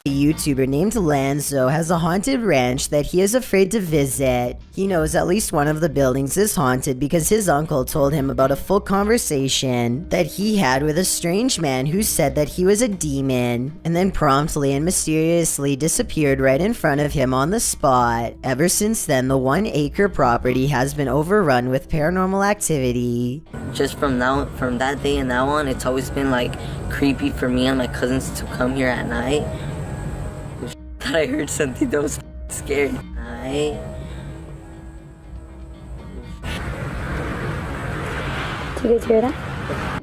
A YouTuber named Lanzo has a haunted ranch that he is afraid to visit. He knows at least one of the buildings is haunted because his uncle told him about a full conversation that he had with a strange man who said that he was a demon, and then promptly and mysteriously disappeared right in front of him on the spot. Ever since then, the 1-acre property has been overrun with paranormal activity. Just from that day and now on, it's always been like creepy for me and my cousins to come here at night. That I heard something that was scary. Do you guys hear that?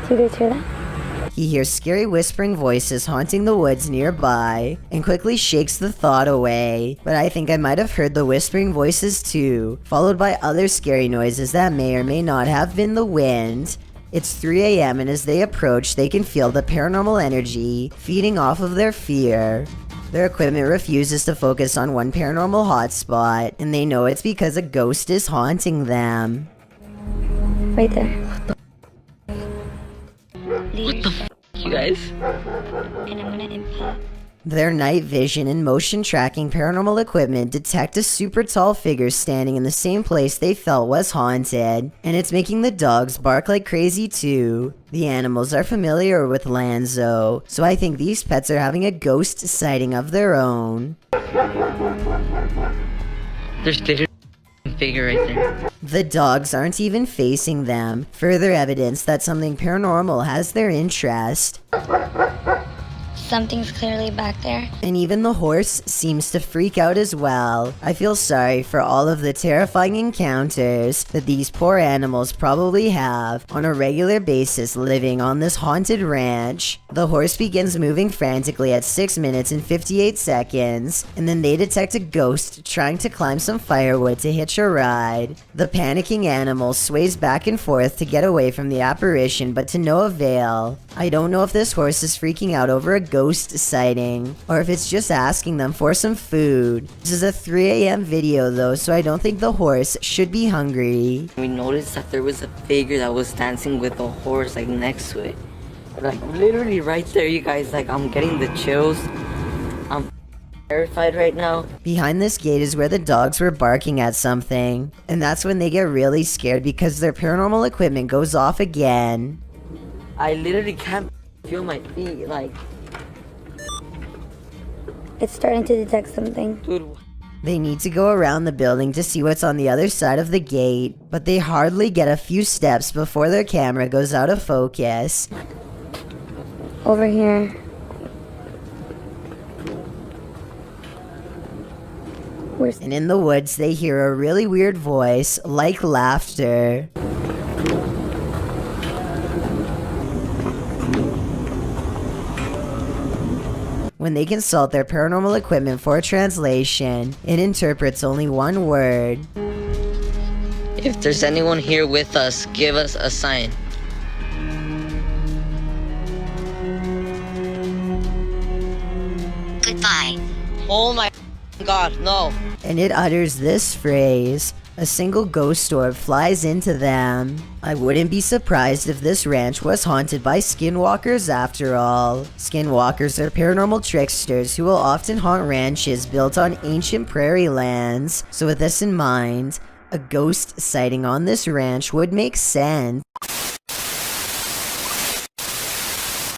Do you guys hear that? He hears scary whispering voices haunting the woods nearby and quickly shakes the thought away. But I think I might have heard the whispering voices too, followed by other scary noises that may or may not have been the wind. It's 3 a.m. and as they approach, they can feel the paranormal energy feeding off of their fear. Their equipment refuses to focus on one paranormal hotspot, and they know it's because a ghost is haunting them. Right there. What the f***, you guys? And I'm gonna input. Their night vision and motion tracking paranormal equipment detect a super tall figure standing in the same place they felt was haunted, and it's making the dogs bark like crazy too. The animals are familiar with Lanzo, so I think these pets are having a ghost sighting of their own. There's a figure right there. The dogs aren't even facing them, further evidence that something paranormal has their interest. Something's clearly back there. And even the horse seems to freak out as well. I feel sorry for all of the terrifying encounters that these poor animals probably have on a regular basis living on this haunted ranch. The horse begins moving frantically at 6 minutes and 58 seconds, and then they detect a ghost trying to climb some firewood to hitch a ride. The panicking animal sways back and forth to get away from the apparition, but to no avail. I don't know if this horse is freaking out over a ghost sighting, or if it's just asking them for some food. This is a 3 a.m. video though, so I don't think the horse should be hungry. We noticed that there was a figure that was dancing with a horse like next to it. Like literally right there, you guys, like I'm getting the chills. I'm terrified right now. Behind this gate is where the dogs were barking at something, and that's when they get really scared because their paranormal equipment goes off again. I literally can't feel my feet, like... It's starting to detect something. Dude. They need to go around the building to see what's on the other side of the gate, but they hardly get a few steps before their camera goes out of focus. Over here. And in the woods, they hear a really weird voice, like laughter. When they consult their paranormal equipment for a translation, it interprets only one word. If there's anyone here with us, give us a sign. Goodbye. Oh my God, no. And it utters this phrase. A single ghost orb flies into them. I wouldn't be surprised if this ranch was haunted by skinwalkers after all. Skinwalkers are paranormal tricksters who will often haunt ranches built on ancient prairie lands. So with this in mind, a ghost sighting on this ranch would make sense.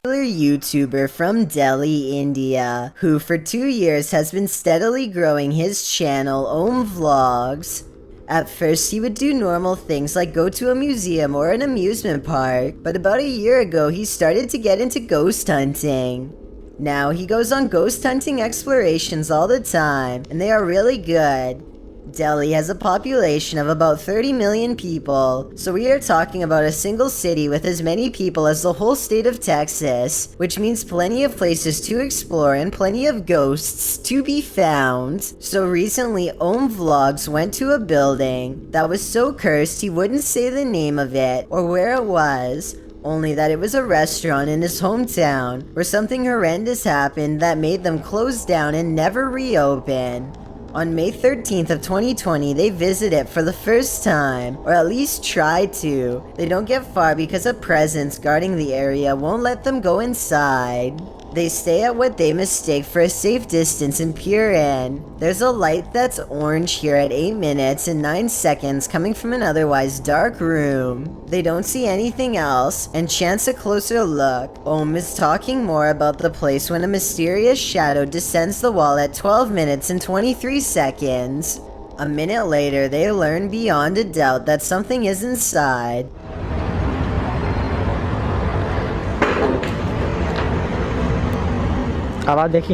YouTuber from Delhi, India, who for 2 years has been steadily growing his channel Vlogs. At first, he would do normal things like go to a museum or an amusement park, but about a year ago, he started to get into ghost hunting. Now, he goes on ghost hunting explorations all the time, and they are really good. Delhi has a population of about 30 million people, so we are talking about a single city with as many people as the whole state of Texas, which means plenty of places to explore and plenty of ghosts to be found. So recently, Vlogs went to a building that was so cursed he wouldn't say the name of it or where it was, only that it was a restaurant in his hometown where something horrendous happened that made them close down and never reopen. On May 13th of 2020, they visit it for the first time, or at least try to. They don't get far because a presence guarding the area won't let them go inside. They stay at what they mistake for a safe distance and peer in. There's a light that's orange here at 8 minutes and 9 seconds coming from an otherwise dark room. They don't see anything else and chance a closer look. Ohm is talking more about the place when a mysterious shadow descends the wall at 12 minutes and 23 seconds. A minute later, they learn beyond a doubt that something is inside. आवाज देखी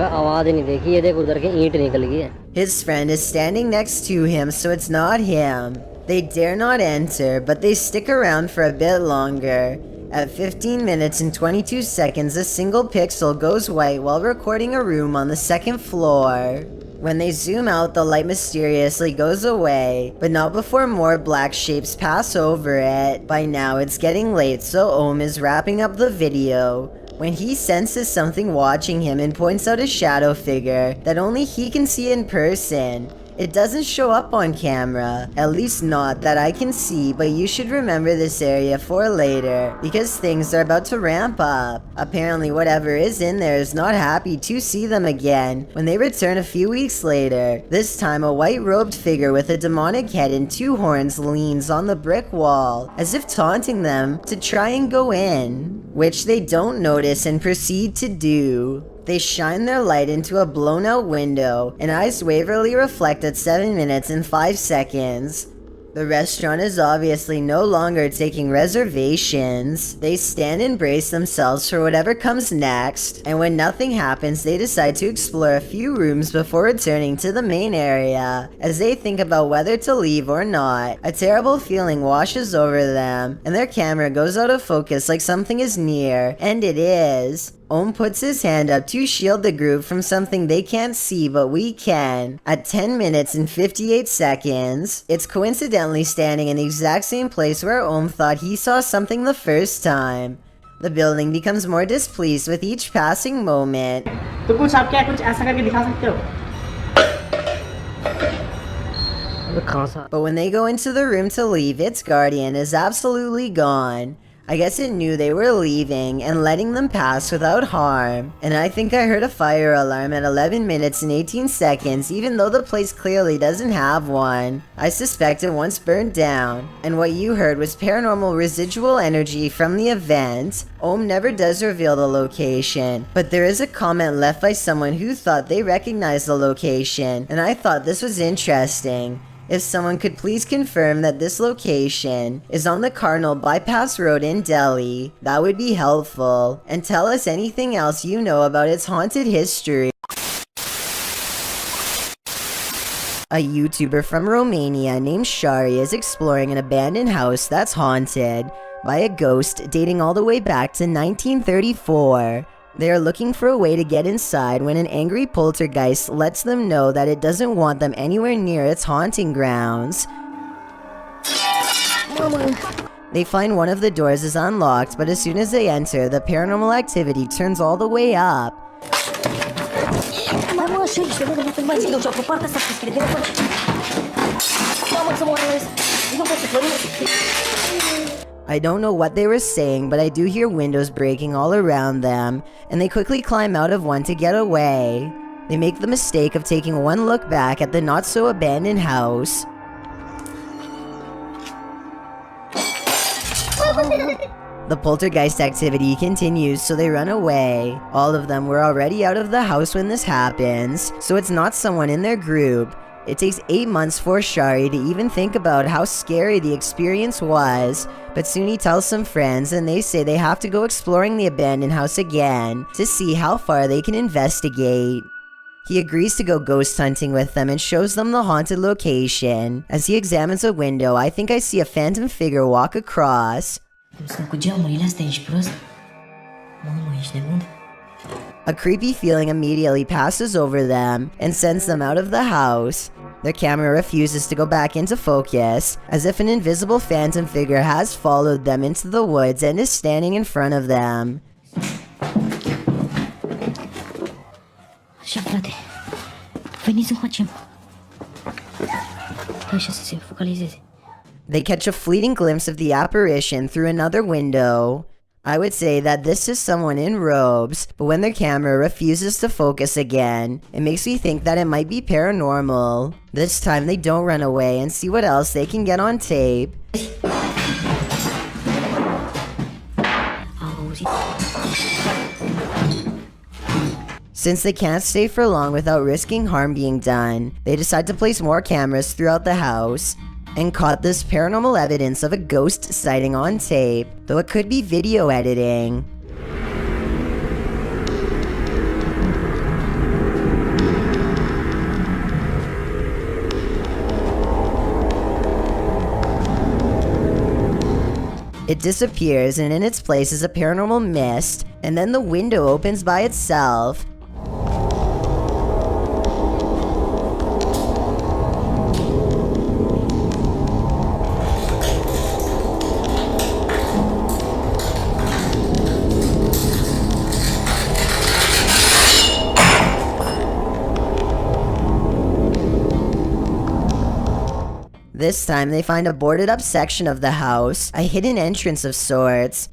आवाज नहीं देखी ये देख उधर के ईंट निकल गई है His friend is standing next to him, so it's not him. They dare not enter, but they stick around for a bit longer. At 15 minutes and 22 seconds, a single pixel goes white while recording a room on the second floor. When they zoom out, the light mysteriously goes away, but not before more black shapes pass over it. By now, it's getting late, so Ohm is wrapping up the video when he senses something watching him and points out a shadow figure that only he can see in person. It doesn't show up on camera, at least not that I can see, but you should remember this area for later, because things are about to ramp up. Apparently whatever is in there is not happy to see them again when they return a few weeks later. This time a white-robed figure with a demonic head and 2 horns leans on the brick wall, as if taunting them to try and go in, which they don't notice and proceed to do. They shine their light into a blown-out window, and eyes waverly reflect at 7 minutes and 5 seconds. The restaurant is obviously no longer taking reservations. They stand and brace themselves for whatever comes next, and when nothing happens, they decide to explore a few rooms before returning to the main area. As they think about whether to leave or not, a terrible feeling washes over them, and their camera goes out of focus like something is near, and it is. Ohm puts his hand up to shield the group from something they can't see but we can. At 10 minutes and 58 seconds, it's coincidentally standing in the exact same place where Ohm thought he saw something the first time. The building becomes more displeased with each passing moment. तो कुछ आप क्या कुछ ऐसा करके दिखा सकते हो But when they go into the room to leave, its guardian is absolutely gone. I guess it knew they were leaving and letting them pass without harm. And I think I heard a fire alarm at 11 minutes and 18 seconds, even though the place clearly doesn't have one. I suspect it once burned down. And what you heard was paranormal residual energy from the event. Ohm never does reveal the location, but there is a comment left by someone who thought they recognized the location, and I thought this was interesting. If someone could please confirm that this location is on the Cardinal Bypass Road in Delhi, that would be helpful. And tell us anything else you know about its haunted history. A YouTuber from Romania named Shari is exploring an abandoned house that's haunted by a ghost dating all the way back to 1934. They are looking for a way to get inside when an angry poltergeist lets them know that it doesn't want them anywhere near its haunting grounds. They find one of the doors is unlocked, but as soon as they enter, the paranormal activity turns all the way up. I don't know what they were saying, but I do hear windows breaking all around them, and they quickly climb out of one to get away. They make the mistake of taking one look back at the not-so-abandoned house. The poltergeist activity continues, so they run away. All of them were already out of the house when this happens, so it's not someone in their group. It takes 8 months for Shari to even think about how scary the experience was, but soon he tells some friends and they say they have to go exploring the abandoned house again to see how far they can investigate. He agrees to go ghost hunting with them and shows them the haunted location. As he examines a window, I think I see a phantom figure walk across. A creepy feeling immediately passes over them and sends them out of the house. Their camera refuses to go back into focus, as if an invisible phantom figure has followed them into the woods and is standing in front of them. They catch a fleeting glimpse of the apparition through another window, I would say that this is someone in robes, but when their camera refuses to focus again, it makes me think that it might be paranormal. This time they don't run away and see what else they can get on tape. Since they can't stay for long without risking harm being done, they decide to place more cameras throughout the house and caught this paranormal evidence of a ghost sighting on tape, though it could be video editing. It disappears, and in its place is a paranormal mist, and then the window opens by itself. This time they find a boarded up section of the house, a hidden entrance of sorts.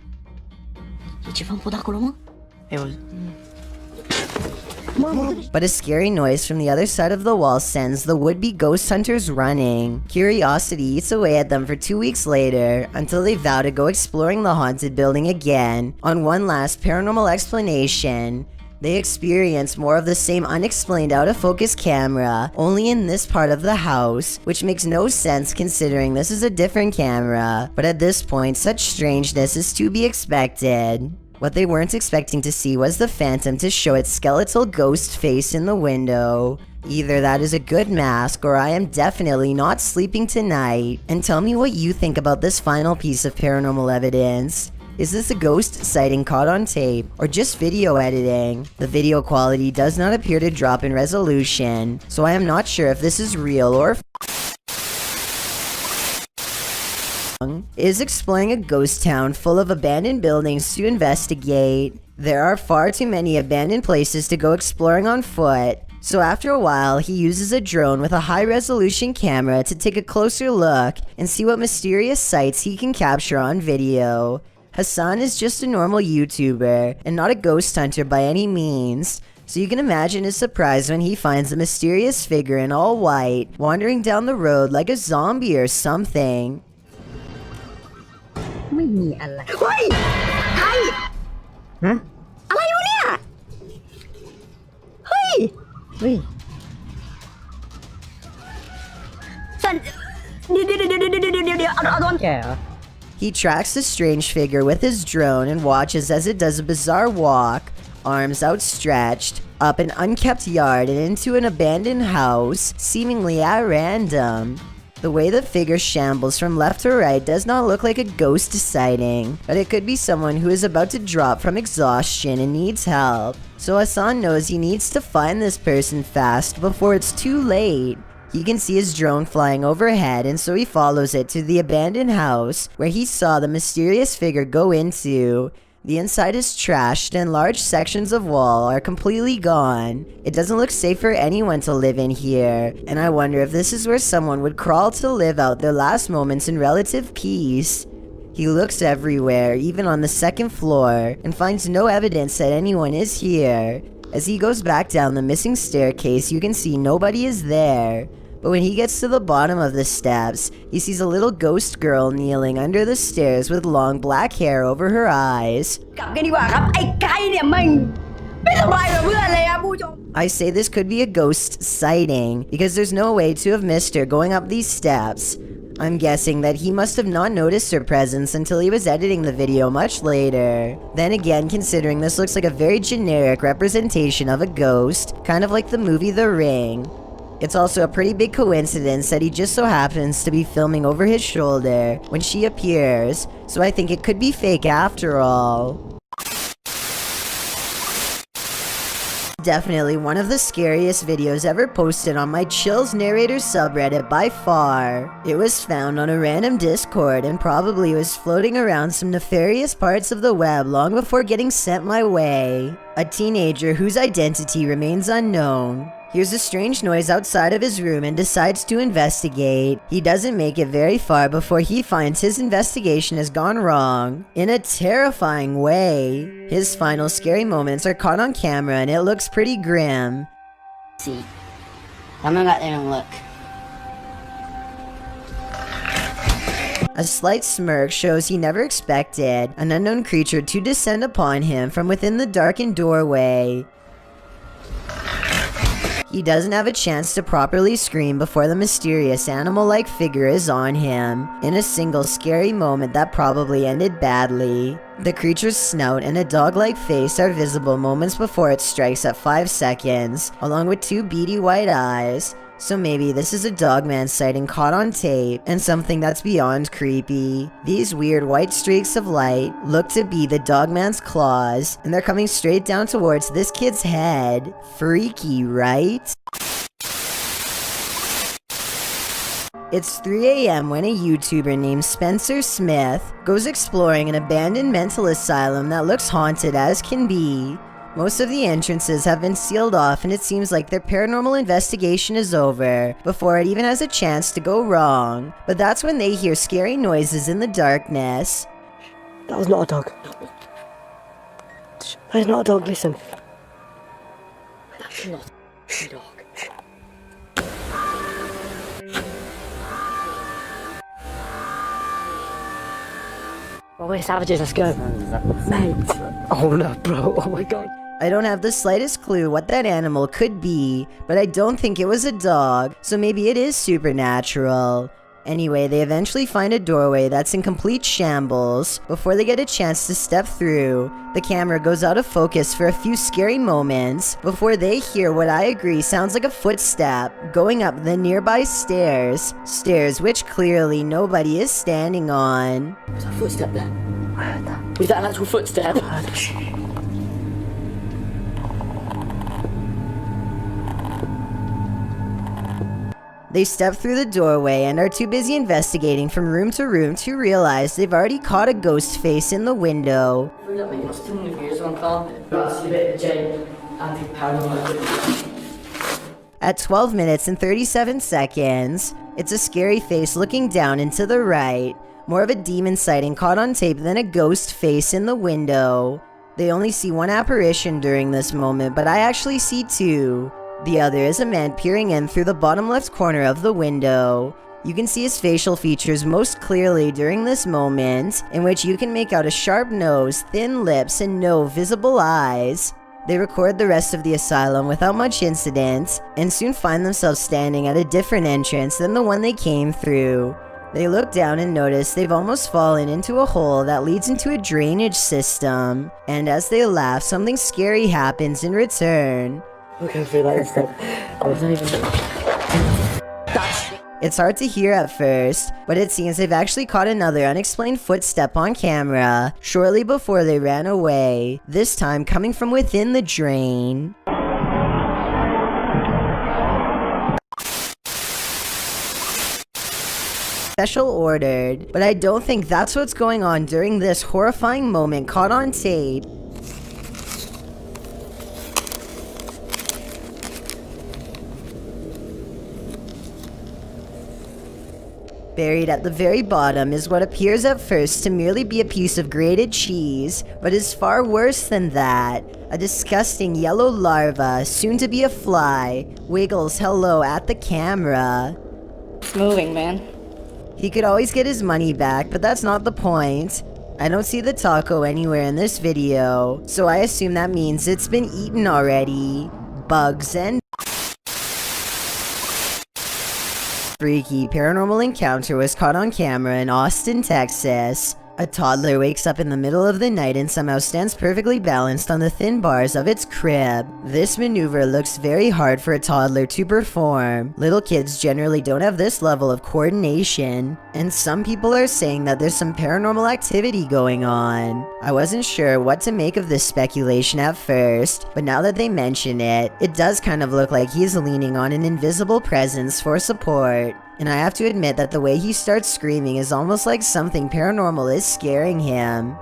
But a scary noise from the other side of the wall sends the would-be ghost hunters running. Curiosity eats away at them for 2 weeks later, until they vow to go exploring the haunted building again on one last paranormal explanation. They experience more of the same unexplained out-of-focus camera, only in this part of the house, which makes no sense considering this is a different camera, but at this point such strangeness is to be expected. What they weren't expecting to see was the phantom to show its skeletal ghost face in the window. Either that is a good mask, or I am definitely not sleeping tonight. And tell me what you think about this final piece of paranormal evidence. Is this a ghost sighting caught on tape, or just video editing? The video quality does not appear to drop in resolution, so I am not sure if this is real or is exploring a ghost town full of abandoned buildings to investigate. There are far too many abandoned places to go exploring on foot, so after a while he uses a drone with a high-resolution camera to take a closer look and see what mysterious sights he can capture on video. Hassan is just a normal YouTuber and not a ghost hunter by any means, so you can imagine his surprise when he finds a mysterious figure in all white wandering down the road like a zombie or something. ไม่มีอะไร เฮ้ยใคร ฮะ อะไรวะเนี่ย เฮ้ย เฮ้ย สันเดี๋ยวเอาโดน แก่เหรอ He tracks the strange figure with his drone and watches as it does a bizarre walk, arms outstretched, up an unkept yard and into an abandoned house, seemingly at random. The way the figure shambles from left to right does not look like a ghost sighting, but it could be someone who is about to drop from exhaustion and needs help. So Hassan knows he needs to find this person fast before it's too late. He can see his drone flying overhead, and so he follows it to the abandoned house where he saw the mysterious figure go into. The inside is trashed and large sections of wall are completely gone. It doesn't look safe for anyone to live in here, and I wonder if this is where someone would crawl to live out their last moments in relative peace. He looks everywhere, even on the second floor, and finds no evidence that anyone is here. As he goes back down the missing staircase, you can see nobody is there. But when he gets to the bottom of the steps, he sees a little ghost girl kneeling under the stairs with long black hair over her eyes. กลับกันดีกว่าครับไอ้ไก่เนี่ยมันไม่สบายกับเพื่อนเลยครับผู้ชม I say this could be a ghost sighting, because there's no way to have missed her going up these steps. I'm guessing that he must have not noticed her presence until he was editing the video much later. Then again, considering this looks like a very generic representation of a ghost, kind of like the movie The Ring. It's also a pretty big coincidence that he just so happens to be filming over his shoulder when she appears, so I think it could be fake after all. Definitely one of the scariest videos ever posted on my ChillsNarrator subreddit by far. It was found on a random Discord and probably was floating around some nefarious parts of the web long before getting sent my way. A teenager whose identity remains unknown hears a strange noise outside of his room and decides to investigate. He doesn't make it very far before he finds his investigation has gone wrong in a terrifying way. His final scary moments are caught on camera and it looks pretty grim. See, I'm gonna go out there and look. A slight smirk shows he never expected an unknown creature to descend upon him from within the darkened doorway. He doesn't have a chance to properly scream before the mysterious animal-like figure is on him, in a single scary moment that probably ended badly. The creature's snout and a dog-like face are visible moments before it strikes at 5 seconds, along with 2 beady white eyes. So maybe this is a dogman sighting caught on tape, and something that's beyond creepy. These weird white streaks of light look to be the dogman's claws, and they're coming straight down towards this kid's head. Freaky, right? It's 3 a.m. when a YouTuber named Spencer Smith goes exploring an abandoned mental asylum that looks haunted as can be. Most of the entrances have been sealed off and it seems like their paranormal investigation is over before it even has a chance to go wrong. But that's when they hear scary noises in the darkness. That was not a dog. That is not a dog, listen. That's not a dog. Oh, we're savages, let's go. Mate. Oh no, bro. Oh my god. I don't have the slightest clue what that animal could be, but I don't think it was a dog, so maybe it is supernatural. Anyway, they eventually find a doorway that's in complete shambles. Before they get a chance to step through, the camera goes out of focus for a few scary moments before they hear what I agree sounds like a footstep going up the nearby stairs. Stairs which clearly nobody is standing on. There's a footstep there. Was that an actual footstep? They step through the doorway and are too busy investigating from room to room to realize they've already caught a ghost face in the window. At 12 minutes and 37 seconds, it's a scary face looking down and to the right. More of a demon sighting caught on tape than a ghost face in the window. They only see one apparition during this moment, but I actually see 2. The other is a man peering in through the bottom left corner of the window. You can see his facial features most clearly during this moment, in which you can make out a sharp nose, thin lips, and no visible eyes. They record the rest of the asylum without much incident, and soon find themselves standing at a different entrance than the one they came through. They look down and notice they've almost fallen into a hole that leads into a drainage system, and as they laugh, something scary happens in return. Okay, I feel like it's like, I wasn't even... It's hard to hear at first, but it seems they've actually caught another unexplained footstep on camera shortly before they ran away, this time coming from within the drain. Special ordered, but I don't think that's what's going on during this horrifying moment caught on tape. Buried at the very bottom is what appears at first to merely be a piece of grated cheese, but is far worse than that. A disgusting yellow larva, soon to be a fly, wiggles hello at the camera. It's moving, man. He could always get his money back, but that's not the point. I don't see the taco anywhere in this video, so I assume that means it's been eaten already. Bugs and freaky paranormal encounter was caught on camera in Austin, Texas. A toddler wakes up in the middle of the night and somehow stands perfectly balanced on the thin bars of its crib. This maneuver looks very hard for a toddler to perform. Little kids generally don't have this level of coordination, and some people are saying that there's some paranormal activity going on. I wasn't sure what to make of this speculation at first, but now that they mention it, it does kind of look like he's leaning on an invisible presence for support. And I have to admit that the way he starts screaming is almost like something paranormal is scaring him.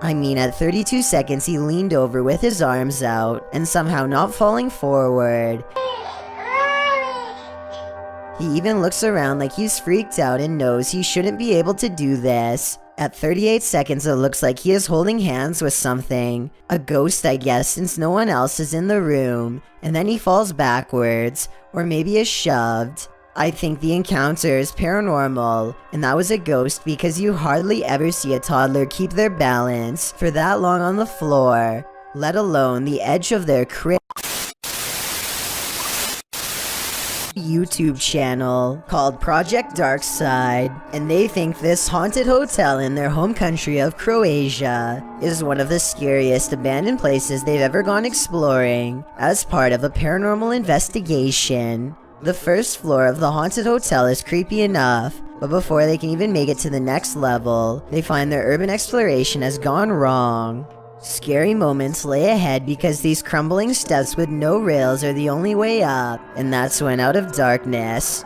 I mean, at 32 seconds he leaned over with his arms out, and somehow not falling forward. He even looks around like he's freaked out and knows he shouldn't be able to do this. At 38 seconds, it looks like he is holding hands with something. A ghost, I guess, since no one else is in the room. And then he falls backwards, or maybe is shoved. I think the encounter is paranormal, and that was a ghost because you hardly ever see a toddler keep their balance for that long on the floor, let alone the edge of their crib. YouTube channel called Project Darkside, and they think this haunted hotel in their home country of Croatia is one of the scariest abandoned places they've ever gone exploring as part of a paranormal investigation. The first floor of the haunted hotel is creepy enough, but before they can even make it to the next level, they find their urban exploration has gone wrong. Scary moments lay ahead because these crumbling steps with no rails are the only way up, and that's when out of darkness...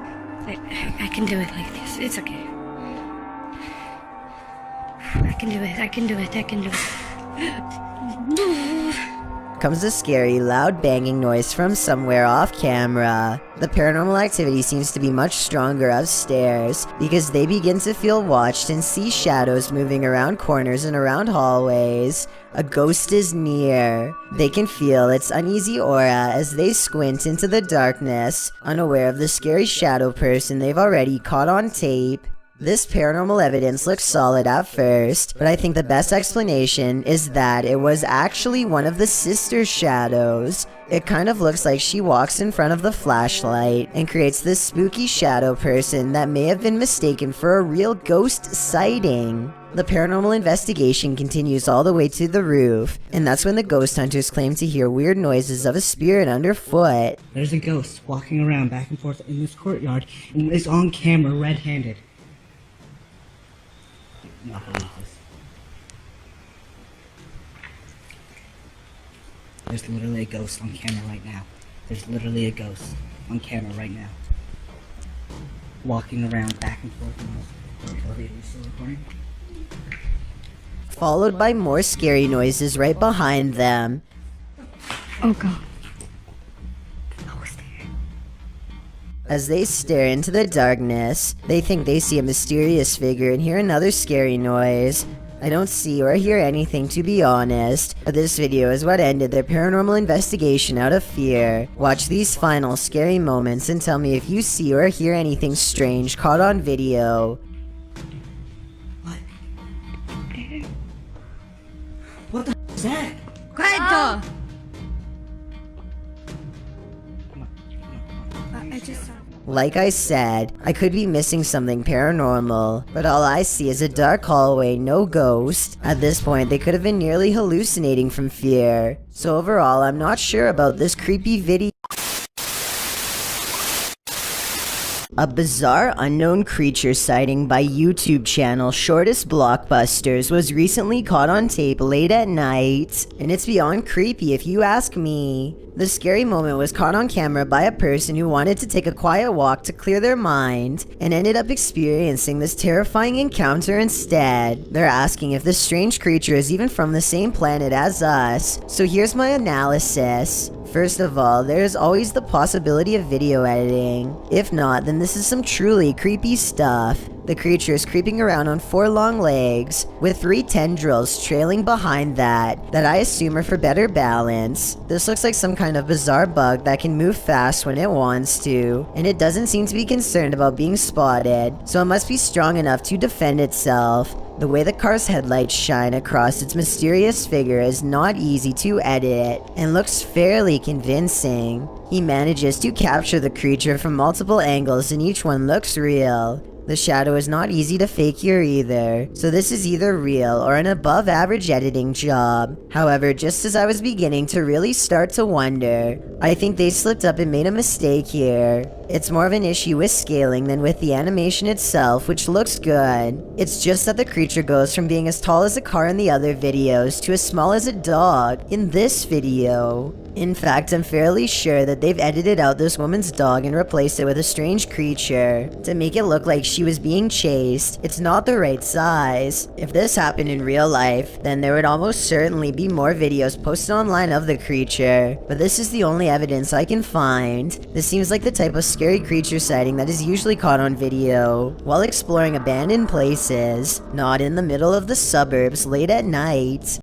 I can do it like this. It's okay. I can do it. I can do it. I can do it. comes a scary, loud banging noise from somewhere off camera. The paranormal activity seems to be much stronger upstairs because they begin to feel watched and see shadows moving around corners and around hallways. A ghost is near. They can feel its uneasy aura as they squint into the darkness, unaware of the scary shadow person they've already caught on tape. This paranormal evidence looks solid at first, but I think the best explanation is that it was actually one of the sister shadows. It kind of looks like she walks in front of the flashlight and creates this spooky shadow person that may have been mistaken for a real ghost sighting. The paranormal investigation continues all the way to the roof, and that's when the ghost hunters claim to hear weird noises of a spirit underfoot. There's a ghost walking around back and forth in this courtyard and is on camera red-handed. Not believe this. There's literally a ghost on camera right now. There's literally a ghost on camera right now. Walking around back and forth in this elevator. Is still recording? Followed by more scary noises right behind them. Oh god. As they stare into the darkness, they think they see a mysterious figure and hear another scary noise. I don't see or hear anything, to be honest, but this video is what ended their paranormal investigation out of fear. Watch these final scary moments and tell me if you see or hear anything strange caught on video. What? What the is that? Quiet! I just saw. Like I said, I could be missing something paranormal, but all I see is a dark hallway, no ghost. At this point, they could have been nearly hallucinating from fear. So overall, I'm not sure about this creepy video. A bizarre unknown creature sighting by YouTube channel Shortest Blockbusters was recently caught on tape late at night, and it's beyond creepy if you ask me. The scary moment was caught on camera by a person who wanted to take a quiet walk to clear their mind and ended up experiencing this terrifying encounter instead. They're asking if this strange creature is even from the same planet as us, so here's my analysis. First of all, there is always the possibility of video editing. If not, then this is some truly creepy stuff. The creature is creeping around on 4 long legs, with 3 tendrils trailing behind that I assume are for better balance. This looks like some kind of bizarre bug that can move fast when it wants to, and it doesn't seem to be concerned about being spotted, so it must be strong enough to defend itself. The way the car's headlights shine across its mysterious figure is not easy to edit, and looks fairly convincing. He manages to capture the creature from multiple angles and each one looks real. The shadow is not easy to fake here either, so this is either real or an above average editing job. However, just as I was beginning to really start to wonder, I think they slipped up and made a mistake here. It's more of an issue with scaling than with the animation itself, which looks good. It's just that the creature goes from being as tall as a car in the other videos to as small as a dog in this video. In fact, I'm fairly sure that they've edited out this woman's dog and replaced it with a strange creature to make it look like she was being chased. It's not the right size. If this happened in real life, then there would almost certainly be more videos posted online of the creature, but this is the only evidence I can find. This seems like the type of scary creature sighting that is usually caught on video while exploring abandoned places, not in the middle of the suburbs late at night.